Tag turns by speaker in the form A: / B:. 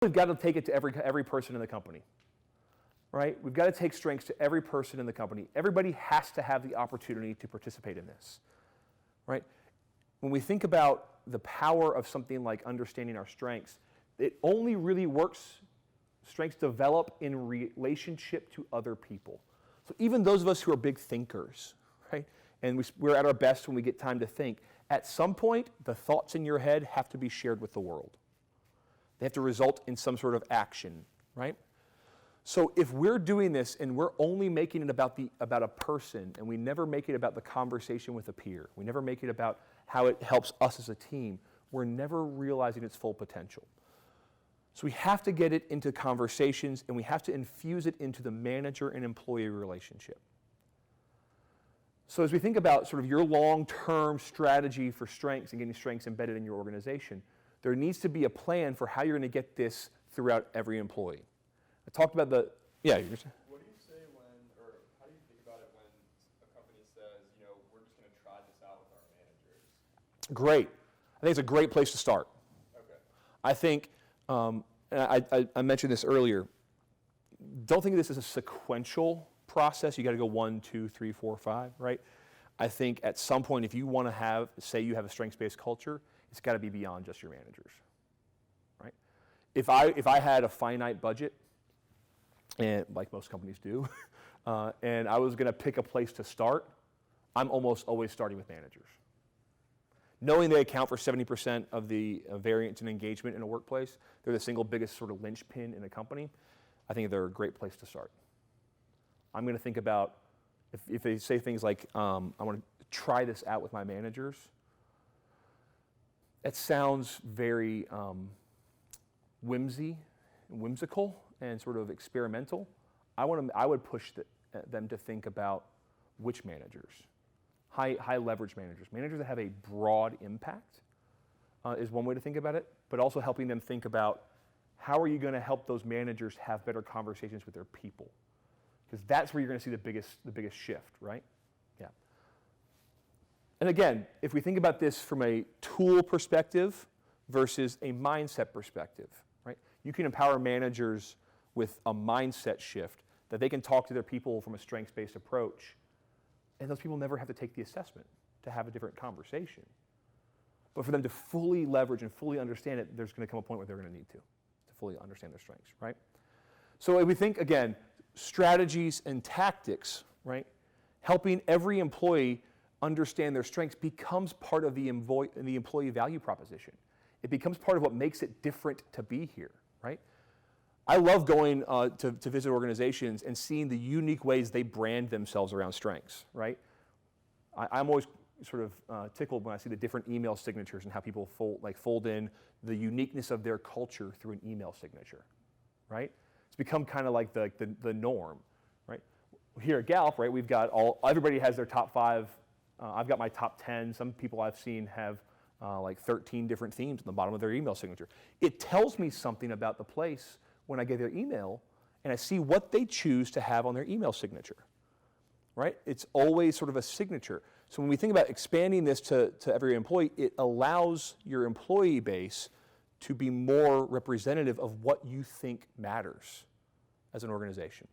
A: we've got to take it to every person in the company, right? We've got to take strengths to every person in the company. Everybody has to have the opportunity to participate in this, right? When we think about the power of something like understanding our strengths, it only really works, strengths develop in relationship to other people. So even those of us who are big thinkers, right? And we're at our best when we get time to think. At some point, the thoughts in your head have to be shared with the world. They have to result in some sort of action, right? So if we're doing this and we're only making it about a person, and we never make it about the conversation with a peer, we never make it about how it helps us as a team, we're never realizing its full potential. So we have to get it into conversations, and we have to infuse it into the manager and employee relationship. So as we think about sort of your long-term strategy for strengths and getting strengths embedded in your organization, there needs to be a plan for how you're going to get this throughout every employee. I talked about the, yeah.
B: What do you say when, or how do you think about it when a company says, we're just going to try this out with our managers?
A: Great. I think it's a great place to start.
B: Okay.
A: I think, and I mentioned this earlier, don't think of this as a sequential process. You got to go 1, 2, 3, 4, 5, right? I think at some point, if you want to say you have a strengths-based culture, it's got to be beyond just your managers, right? If I had a finite budget, and like most companies do, and I was going to pick a place to start, I'm almost always starting with managers. Knowing they account for 70% of the variance in engagement in a workplace, they're the single biggest sort of linchpin in a company, I think they're a great place to start. I'm going to think about, if they say things like, I want to try this out with my managers, it sounds very whimsical and sort of experimental. I would push them to think about which managers, high leverage managers that have a broad impact is one way to think about it, but also helping them think about how are you going to help those managers have better conversations with their people, because that's where you're going to see the biggest shift, right? Yeah. And again, if we think about this from a tool perspective versus a mindset perspective, right? You can empower managers with a mindset shift that they can talk to their people from a strengths-based approach, and those people never have to take the assessment to have a different conversation. But for them to fully leverage and fully understand it, there's going to come a point where they're going to need to fully understand their strengths, right? So if we think, again, strategies and tactics, right? Helping every employee understand their strengths becomes part of the employee value proposition. It becomes part of what makes it different to be here, right? I love going to visit organizations and seeing the unique ways they brand themselves around strengths, right? I'm always sort of tickled when I see the different email signatures and how people fold in the uniqueness of their culture through an email signature, right? It's become kind of like the norm, right? Here at Gallup, right, we've got everybody has their top 5. I've got my top 10. Some people I've seen have like 13 different themes at the bottom of their email signature. It tells me something about the place when I get their email and I see what they choose to have on their email signature, right? It's always sort of a signature. So when we think about expanding this to every employee, it allows your employee base to be more representative of what you think matters as an organization.